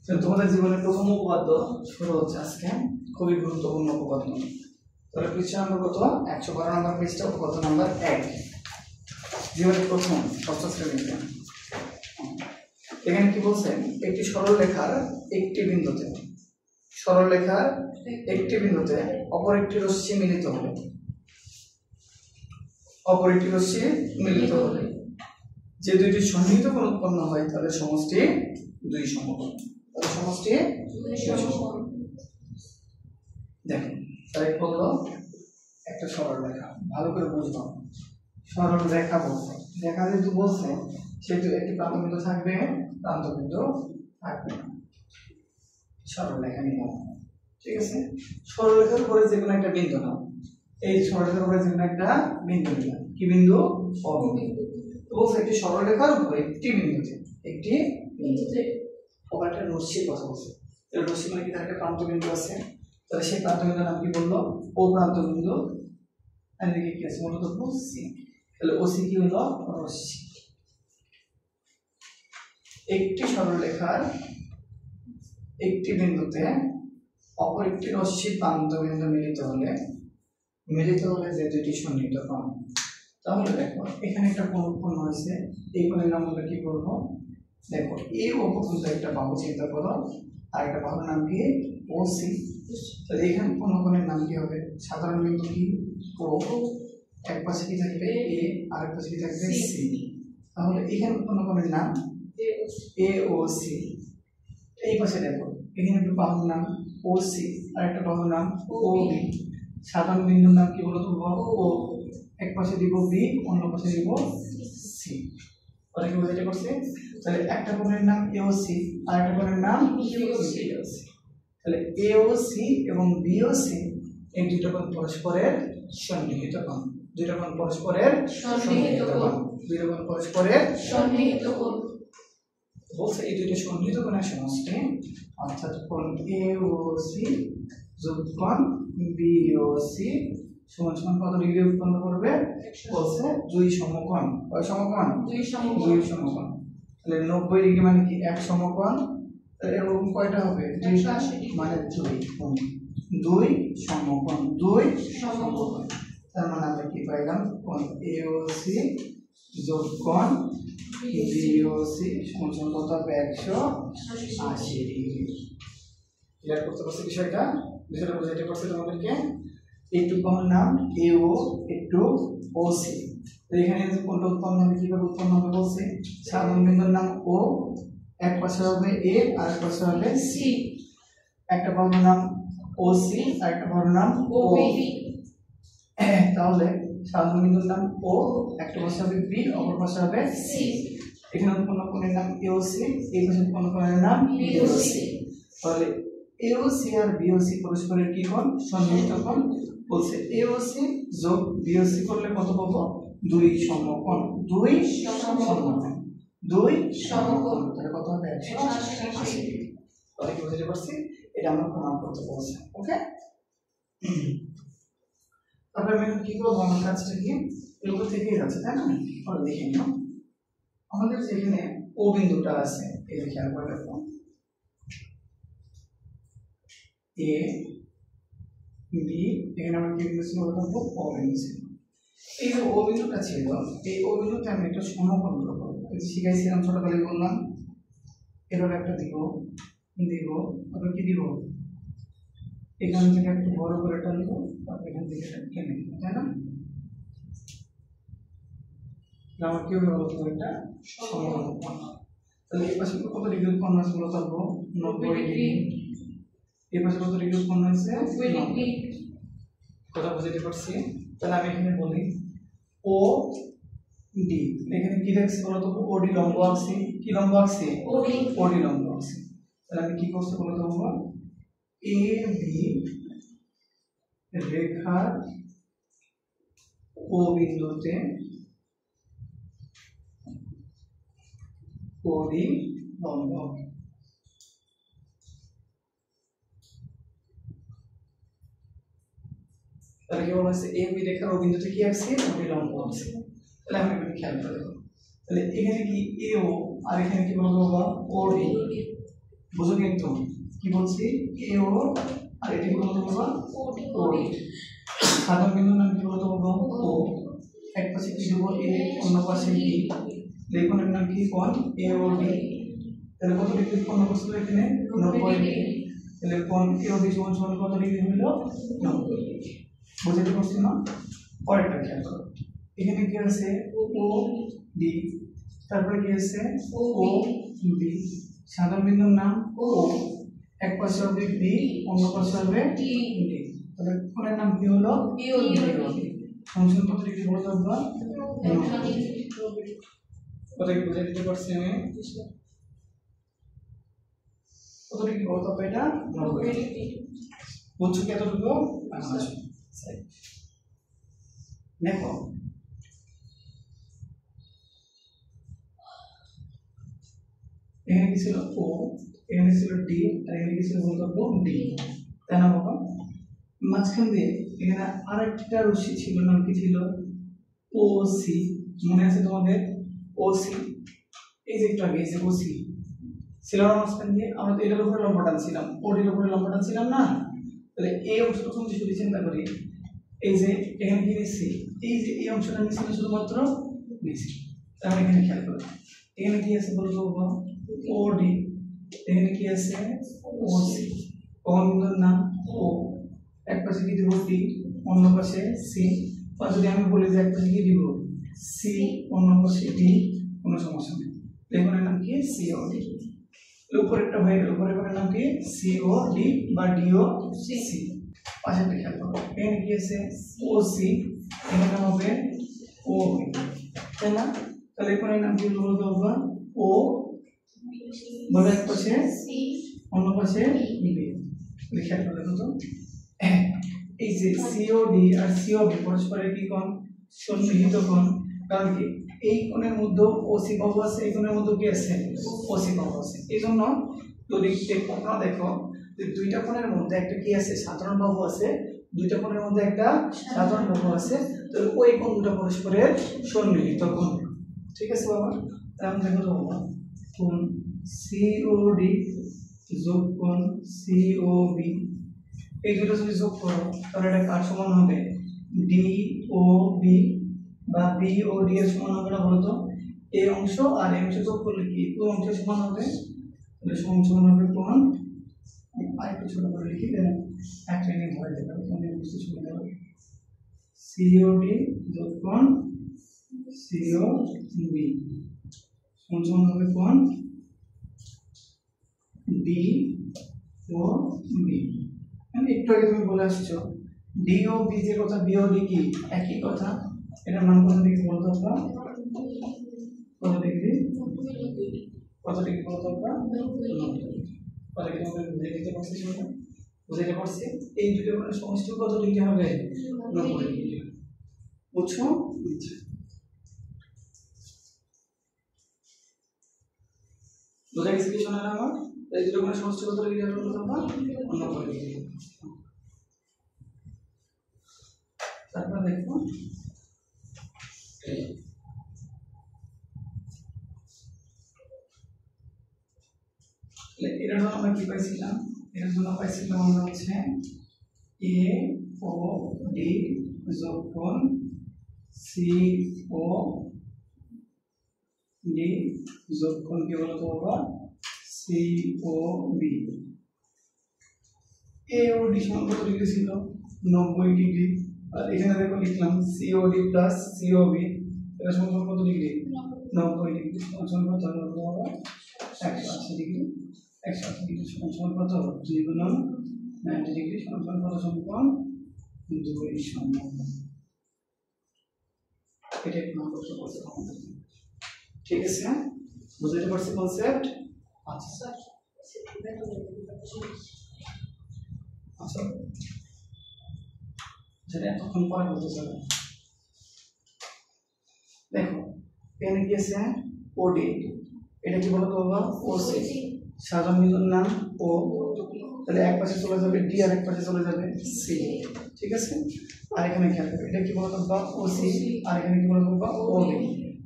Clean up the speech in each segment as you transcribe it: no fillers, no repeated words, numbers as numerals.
তোমাদের জীবনের প্রথম উপপাদ্য শুরু হচ্ছে আজকে, খুবই গুরুত্বপূর্ণ উপপাদ্য। তাহলে পৃষ্ঠা নম্বর কত? 112 নম্বর পৃষ্ঠা, উপপাদ্য নম্বর 1, জীবনের প্রথম ষষ্ঠ শ্রেণীতে। এখানে কি বলছেন? একটি সরল রেখার একটি বিন্দুতে, সরল রেখার একটি বিন্দুতে অপর একটি রশ্মি মিলিত হলে, অপর একটি রশ্মি মিলিত হলে যে দুইটি সন্নিহিত কোণ উৎপন্ন হয় তাদের সমষ্টি দুই সমকোণ। তাদের সমষ্টি দেখেন, তাই বললো একটা সরল রেখা, ভালো করে বুঝলাম। সরল রেখা বলছে, রেখা যেহেতু বলছে সেহেতু একটি প্রান্তবিন্দু থাকবে, প্রান্তবিন্দু থাকবে না। সরল রেখা নিলাম, ঠিক আছে। সরল রেখার উপরে যে কোনো একটা বিন্দু নাও, এই সরল রেখার উপরে যে কোনো একটা বিন্দু নিলাম, কি বিন্দু? অবিন্দু। তো বলছে একটি সরল রেখার উপরে একটি বিন্দুতে, একটি বিন্দুতে আবার একটা রশ্মির কথা বলছে। রশ্মি মানে কি? তার একটা প্রান্তবিন্দু আছে, তাহলে সেই প্রান্তবিন্দুর নাম কি বললো? ও প্রান্তবিন্দু। আর এদিকে কি আছে? মূলত ওসি। তাহলে ওসি কি হলো? রশ্মি। একটি সরল রেখার একটি বিন্দুতে অপর একটি রশ্মির প্রান্তবিন্দু মিলিত হলে যে দুটি সন্নিহিত কোণ। তাহলে দেখো এখানে একটা কোণ উৎপন্ন হয়েছে, এই কোণের নাম আমরা কি বলবো? দেখো এ ও পর্যন্ত একটা বাহু চিন্তা করো, আর একটা বাহুর নাম কি? ওসি। তাহলে এখানে কোন কোণের নাম কি হবে? সাধারণ বিন্দু কি? ও। এক পাশে কি থাকবে? এ, আর এক পাশে কি থাকবে? সি। তাহলে এখানে কোন কোণের নাম? এ ও সি। এই পাশে দেখো এখানে একটা বাহুর নাম ওসি, আর একটা বাহুর নাম ওবি। সাধারণ বিন্দুর নাম কি বলতো? ও। এক পাশে দিব বি, অন্য পাশে দিব সি। ওটা কি বোঝাতে পারছে? তাহলে একটা কোণের নাম এওসি, আর একটা কোণের নাম বিওসি। তাহলে এওসি এবং বিওসি এই দুটো কোণ পরস্পরের সন্নিহিত কোণ, দুটো কোণ পরস্পরের সন্নিহিত কোণ, দুটো কোণ পরস্পরের সন্নিহিত কোণ। বলছে এই দুটো সন্নিহিত কোণের সমষ্টি, অর্থাৎ কোণ এওসি যোগ কোণ বিওসি সমান সমান কত ডিগ্রি উৎপন্ন করবে? বলছে দুই সমকোণ। কয় সমকোণ? দুই সমকোণ। তাহলে 90 ডিগ্রি মানে কি? এক সমকোণ। তাহলে এরকম কয়টা হবে? 280 মানে দুই সমকোণ, দুই সমকোণ। তার মানে আমরা কি পাইলাম? কোণ এওসি যোগ কোণ বিওসি সমান সমান কত হবে? 180 ডিগ্রি। ক্লিয়ার করতে পারছি বিষয়টা? বিষয়টা বুঝাইতে পারছি তোমাদেরকে? একটু কোণের নাম এও, একটু ওসি। এখানে যে কোণটা উৎপন্ন হবে কিভাবে উৎপন্ন হবে বলছে? সাধারণ বিন্দুর নাম ও, এক পাশে হবে এ, আর এক পাশে হবে সি। একটা বাহুর নাম ওসি, আর একটা বাহুর নাম ওবি। তাহলে সাধারণ বিন্দুর নাম ও, একটা পাশে হবে বি, অপর পাশে হবে সি। এখানে উৎপন্ন কোণের নাম এওসি, এই পাশে উৎপন্ন কোণের নাম বিওসি। তাহলে এওসি আর বিওসি পরস্পরের কি কোণ? সন্নিহিত কোণ। বলছে এওসি যোগ বিওসি করলে কত পাবো? দুই সমকোণ, দুই সমকোণ, দুই সমকোণ। তাহলে কত হবে? 180 ডিগ্রি। তাহলে কি বুঝতে পারছি? এটা আমরা প্রমাণ করতে বলছে। ওকে, তারপরে আমি কি করবো? আমার কাজটা কি এগুলো থেকেই যাচ্ছে, তাই না? তাহলে দেখে নিও আমাদের যেখানে ও বিন্দুটা আছে, এই খেয়াল করে দেখো এ বি, এখানে আমরা কি বিন্দু ছিল? বলবো ও বিন্দু ছিল। এই যে ও বিন্দুটা ছিল, এই ও বিন্দুতে আমি একটা সমকোণ করবো। শিখাইছিলাম ছোটবেলায়, বললাম এভাবে একটা দিব, তারপর কি দিব? এখান থেকে একটু বড় করে টানবো, তারপর এখান থেকে টেনে দিব, তাই না? আমার কি হবে? একটা সমকোণ। তাহলে এই পাশে কত ডিগ্রি উৎপন্ন হয়েছে? বলবো 90 ডিগ্রি। এই পাশে কত ডিগ্রি উৎপন্ন হয়েছে? 90 ডিগ্রি। কথা বুঝতে পারছি? তাহলে আমি এখানে বলি ও ডি, এখানে কি দেখছি বলতো? ওডি লম্ব আঁকছি। কি লম্ব আঁকছি? ওডি লম্ব আঁকছি। তাহলে আমি কি করতে বলতো? এ বি রেখার ও বিন্দুতে ওডি লম্ব। তাহলে কি বলছে? এ বি রেখার ও বিন্দুতে কি আঁকছি? ওডি লম্ব আঁকছি। তাহলে আমি একটু খেয়াল করে দেখো, তাহলে এখানে কি এও, আর এখানে কি বলবো? ওডি। বুঝো কিন্তু কি বলছি এ ও আর এটি কি বলতে বাবা ও ডি সাধারণ বিন্দুর নাম কি বলতে বাবা ও এক পাশে কি দেবো এ অন্য পাশে বি দেখুন এর নাম কি কোণ এ ও ডি তাহলে কত ডিগ্রি কোণ বসলো এখানে 90 ডিগ্রি তাহলে কোণ এ ও ডি সমান সমান কত ডিগ্রি হলো 90 ডিগ্রি বুঝতে পারছি না পরেরটা খেয়াল করো এখানে কি আছে ও ডি তারপরে কি আছে ও বি সাধারণ বিন্দুর নাম ও এক পাশে হবে বি অন্য পাশে হবে ডি তাহলে কোণের নাম কি হলো বি ও ডি ফাংশন কত ডিগ্রি বলতে হবে কত কি বুঝাই দিতে পারছি আমি কত ডিগ্রি বলতে হবে এটা 90 ডিগ্রি বুঝছো কি এতটুকু আচ্ছা দেখো এখানে কি ছিল ও এখানে ছিল ডি আর এখানে কি ছিল বলতে ডি তাই না বাবা মাঝখান দিয়ে এখানে আরেকটা রশ্মি ছিল নাম কি ছিল ও সি মনে আছে তোমাদের ও সি এই যে একটু আগে এই যে ও সি ছিল না মাঝখান দিয়ে আমরা তো এটার উপরে লম্বা টানছিলাম ওটির উপরে লম্বা টানছিলাম না তাহলে এই অংশটা তুমি যদি চিন্তা করি এই যে এখানে কি নিচ্ছি এই যে এই অংশটা নিচ্ছি শুধুমাত্র নিচ্ছি তাহলে এখানে খেয়াল করো এখানে কি আছে বলতো বাবা ও ডি এখানে কি আছে ও সি কোণ বিন্দুর নাম ও এক পাশে কি দিব ডি অন্য পাশে সি বা যদি আমি বলি যে এক পাশে কি দিব সি অন্য পাশে ডি কোনো সমস্যা নেই দেখুন এর নাম কি সি ও ডি উপরেরটা হয়ে গেল উপরের নাম কি সি ও ডি বা ডি ও সি পাশে খেয়াল করো এখানে কি আছে ও সি এখানে হবে ও বি তাই না তাহলে কোণের নাম কি বলতে হবে ও বলে এক পাশে সি অন্য পাশে বি লিখে রাখো তো এই যে সিওডি আর সিওবি পরস্পরের কি কোণ সন্নিহিত কোণ কারণ কি এই কোণের মধ্যে ওসি বাহু আছে এই কোণের মধ্যে কি আছে ওসি বাহু আছে এইজন্য যদি তোমরা দেখো যে দুইটা কোণের মধ্যে একটা কি আছে সাধারণ বাহু আছে দুইটা কোণের মধ্যে একটা সাধারণ বাহু আছে তো ওই কোণ দুটো পরস্পরের সন্নিহিত কোণ ঠিক আছে বাবা তাহলে দেখো তো বাবা কোণ সিওডি যোগ কোণ সিওবি এই দুটো যদি যোগ করো তাহলে এটা কার সমান হবে ডিওবি বা বিওডি এর সমান হবে না বলতো এই অংশ আর এই অংশ যোগ করলে কি কোন অংশ সমান হবে তাহলে সমান হবে কোণ আরেকটু ছোট করে লিখি দেন এক লাইনে ধরে দেবে তুমি বুঝতে সুবিধা হবে সিওডি যোগ কোণ সিওবি সমান হবে কোণ ডি ও বি আমি একটু আগে তুমি বলে আসছো ডি ও বি যে কথা বি ও ডি কি একই কথা এটার মান কত ডিগ্রি বলতে হবে কত ডিগ্রি বলতে হবে কত ডিগ্রি আমরা বুঝে দিতে পারছি সেটা বুঝাইতে পারছি এই দুটো মানে সমষ্টি কত ডিগ্রি হবে 90 ডিগ্রি বুঝছো বুঝা গেছে কি শোনা আমার এই দুটো মানে সমষ্টি কত ডিগ্রি হবে বলতে হবে 90 ডিগ্রি তারপর দেখো এর জন্য আমরা কি পাইছিলাম এর জন্য পাইছিলাম আমরা হচ্ছে এ ও ডি যোগ কোণ সি ও ডি যোগ কোণ কি বলতো বাবা C O B A O D সমান কত ডিগ্রি ছিল 90 ডিগ্রি আর এখানে দেখো লিখলাম সিওডি প্লাস সিওবি এটা সমান কত ডিগ্রি 90 ডিগ্রি সমান কত হবে 180 ডিগ্রি 180 ডিগ্রি সমান কত 2 গুণন 90 ডিগ্রি সমান কত সমান 2 সমান এটা এক নম্বর সমস্যা ঠিক আছে বুঝতে পারছি কনসেপ্ট আচ্ছা স্যার আচ্ছা যেটা এতক্ষণ পরে বলতে চাই দেখো এখানে কি আছে ওডি এটা কি বলতো বাবা ওসি সাধারণ বিন্দুর নাম ও তাহলে এক পাশে চলে যাবে ডি আর এক পাশে চলে যাবে সি ঠিক আছে আর এখানে খেয়াল করবে এটা কি বলতো বাবা ওসি আর এখানে কি বলতো বাবা ওবি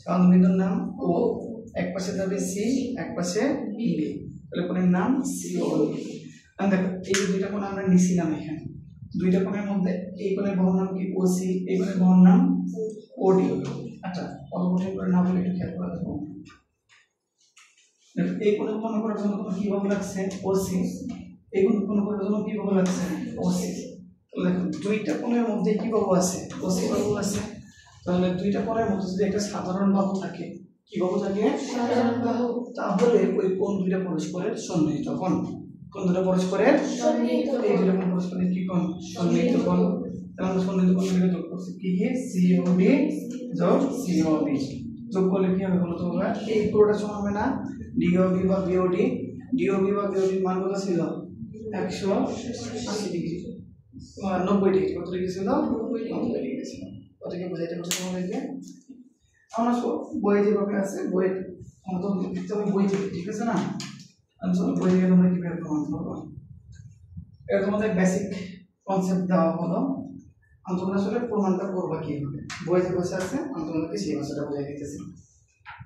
সাধারণ বিন্দুর নাম ও এক পাশে যাবে সি এক পাশে বি তাহলে কোণের নাম সিওবি। দেখো এই দুইটা কোণ আমরা নিছিলাম এখানে, দুইটা কোণের মধ্যে এই কোণের বাহুর নাম কি ওসি, এই কোণের বাহুর নাম ওডি। আচ্ছা অত কঠিন করে না বলে একটু খেয়াল করে দেখো, এই কোণ উৎপন্ন করার জন্য তোমার কি বাহু লাগছে ওসি, এই কোণ উৎপন্ন করার জন্য কি বাহু লাগছে ওসি। তাহলে দেখো দুইটা কোণের মধ্যে কি বাহু আছে ওসি বাহু আছে। তাহলে দুইটা কোণের মধ্যে যদি একটা সাধারণ বাহু থাকে, কি বাহু থাকে সাধারণ বাহু, তাহলে ওই কোণ দুইটা পরস্পরের সন্নিহিত কোণ। কোণ দুটো পরস্পরের সন্নিহিত, এই দুটো কোণ পরস্পরের কি কোণ সন্নিহিত কোণ। তাহলে আমরা সন্নিহিত কোণ দুটো যোগ করছি কি কি সিওবি যোগ সিওবি, যোগ করলে কি হবে বলো তোমরা, এই পুরোটা সমান হবে না ডিওবি বা বিওডি। ডিওবি বা বিওডি মান কত ছিল 180 ডিগ্রি 90 ডিগ্রি, কত ডিগ্রি ছিল 90 ডিগ্রি ছিল। ওটাকে বোঝাইতে পারছো তোমাদেরকে? আমরা সব বই যেভাবে আছে বই আমরা তো লিখতে হবে বই থেকে, ঠিক আছে না? আমি সব বই থেকে তোমরা কিভাবে প্রমাণ করবো, এটা তোমাদের বেসিক কনসেপ্ট দেওয়া হলো। আমি তোমরা আসলে প্রমাণটা করবো কিভাবে, বই যে ভাষা আছে আমি তোমাদেরকে সেই ভাষাটা বোঝাই দিতেছি।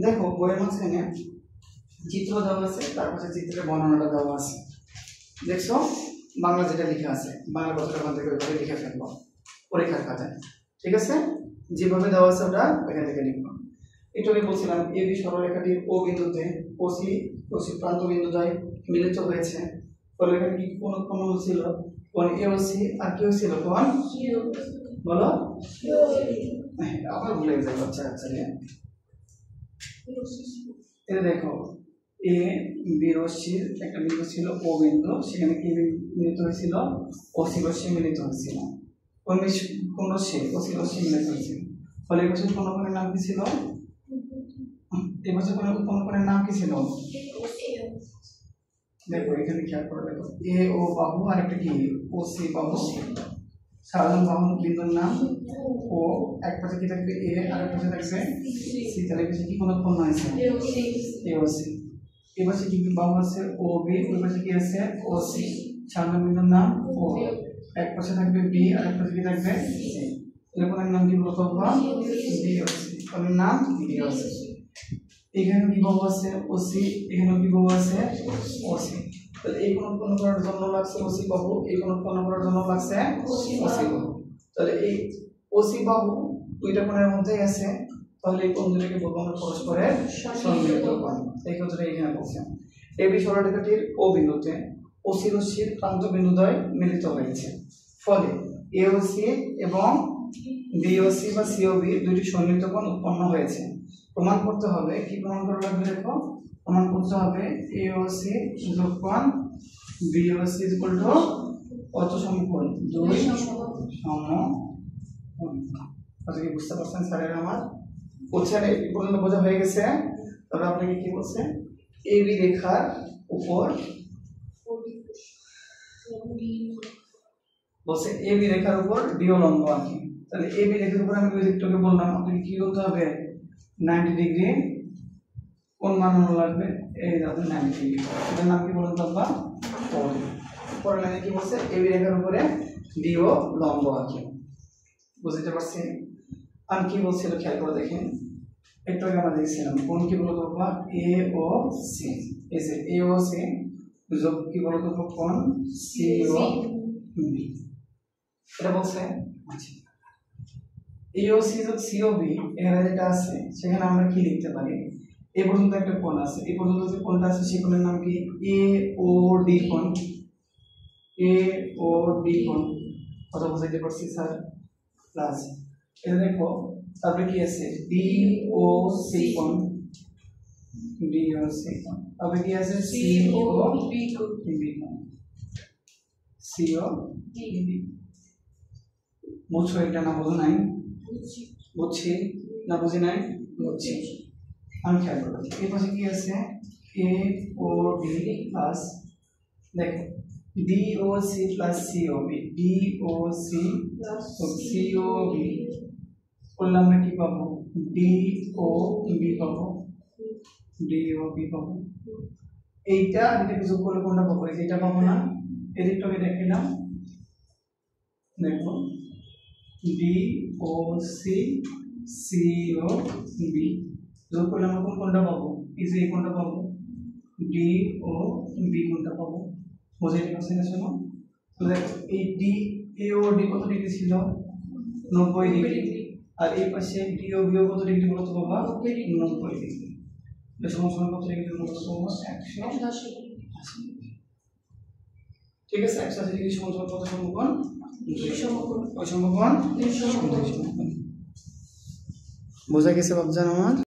দেখো বইয়ের মাঝখানে চিত্র দেওয়া আছে, তার পাশে চিত্রের বর্ণনাটা দেওয়া আছে। দেখছো বাংলা যেটা লেখা আছে, বাংলা কথাটা ওখান থেকে ওইভাবে লিখে ফেলবো পরীক্ষার খাতায়, ঠিক আছে? যেভাবে দেওয়া আছে ওটা ওইখান থেকে লিখবো। একটু আগে বলছিলাম এবি সরলরেখাটির ও বিন্দুতে ওসি প্রান্ত বিন্দুদ্বয় মিলিত হয়েছে, ফলে এখানে কি কোণ উৎপন্ন হয়েছিল কোণ এওসি, আর কি হয়েছিল কোণ বলো আবার ভুলে গেছে বাচ্চা কাচ্চাকে। এটা দেখো এ বি রশ্মির একটা বিন্দু ছিল ও বিন্দু, সেখানে কি মিলিত হয়েছিল ওসি রশ্মি মিলিত হয়েছিল, কোন রশ্মি ওসি রশ্মি মিলিত হয়েছিল। ফলে এই বছর কোন কোণের নাম কি ছিল, এই বছর কোন কোণের নাম কি ছিল, দেখো এখানে খেয়াল করে দেখো এ ও বাহু আর একটা কি ওসি বাহু, সাধারণ বাহু বিন্দুর নাম ও, এক পাশে কি থাকবে এ আর এক পাশে থাকবে সি, তাহলে এই পাশে কি কোণ উৎপন্ন হয়েছে এওসি। এই পাশে কি বাহু আছে ও বি, ওই পাশে কি আছে ওসি, সাধারণ বিন্দুর নাম ও, এক পাশে থাকবে বি আর এক পাশে কি থাকবে সি, এর কোণের নাম কি বলতো বা বিওসি, কোণের নাম বিওসি। এখানে কি বাহু আছে ওসি, এখানে কি বাহু আছে ওসি, তাহলে এই কোণ উৎপন্ন করার জন্য লাগছে ওসি বাহু, এই কোণ উৎপন্ন করার জন্য লাগছে ওসি বাহু। তাহলে এই ওসি বাহু দুইটা কোণের মধ্যেই আছে, তাহলে এই কোণ দুটোকে বলবো আমরা পরস্পরের সন্নিহিত কোণ। এই কথাটা এখানে বলছে এবি সরলরেখাটির ও বিন্দুতে ওসি রশ্মির প্রান্ত বিন্দুদ্বয় মিলিত হয়েছে, ফলে এওসি এবং বিওসি বা সিওবি দুটি সন্নিহিত কোণ উৎপন্ন হয়েছে। প্রমাণ করতে হবে, কি প্রমাণ করা লাগবে দেখো, প্রমাণ করতে হবে এওসি যোগ কোণ বিওসি ইকুয়াল টু কত সমকোণ, দুই সমকোণ। কি বুঝতে পারছেন স্যারের আমার বলছেন এই পর্যন্ত বোঝা হয়ে গেছে? তবে আপনাকে কি বলছে এবি রেখার উপর বলছে এবি রেখার উপর ডিও লম্ব আঁকি। তাহলে এবি রেখার উপর আমি ওই দিকটাকে বললাম আপনাকে কি করতে হবে 90 ডিগ্রি কোণ বানানো লাগবে, এই দেখুন 90 ডিগ্রি, এটার নাম কি বলুন তো বাবা ওডি। পরের লাইনে কি বলছে এবি রেখার উপরে ডিও লম্ব আঁকি, বুঝতে পারছি? আর কি বলছিল খেয়াল করে দেখেন, একটু আগে আমরা দেখছিলাম কোণ কি বলতো বাবা এ ও সি, এই যে এ ও সি যোগ কি বলতো কোণ সি ও বি, এটা বলছে। আচ্ছা এ ও সি যোগ সি ও বি এখানে যেটা আছে সেখানে আমরা কি লিখতে পারি, এই পর্যন্ত একটা কোণ আছে, এই পর্যন্ত যে কোণটা আছে সেই কোণের নাম কি এ ও ডি কোণ, এ ও ডি কোণ, কথা বুঝাইতে পারছি স্যার? প্লাস এটা দেখো তারপরে কি আছে ডি ও সি কোণ, ডি ও সি কোণ, তারপরে কি আছে সি ও বি কোণ, সি ও বি। বুঝছো এটা না বুঝো নাই? বুঝছি না বুঝি নাই? বুঝছি। আমি খেয়াল করবো এই পাশে কি আছে এ ও ডি প্লাস দেখো ডি ও সি প্লাস সি ও বি, ডি ও সি প্লাস সি ও বি করলে আমরা কি পাবো ডি ও বি পাবো, ডি ও বি পাবো। এইটা এটাকে যোগ করলে কোনটা পাবো, এইটা পাবো না, এদিকটাকে দেখে নাও দেখো ডি ও সি সি ও বি যোগ করলে আমরা কোনটা পাবো, এই যে এই কোনটা পাবো, ডি ও বি কোণটা পাবো, পজিটিভ আছে না শোনো। তাহলে দেখো এই ডি এ ও ডি কত ডিগ্রি ছিল, 90 ডিগ্রি, আর এই পাশে ডি ও বি কত ডিগ্রি বলতো বাবা, 90 ডিগ্রি। এটা সমান কত ডিগ্রি বলতো বাবা, 180 ডিগ্রি। ঠিক আছে, 180 ডিগ্রি সমান কত সমকোণ, ওই সমকোণ বোঝা গেছে বাবজান আমার?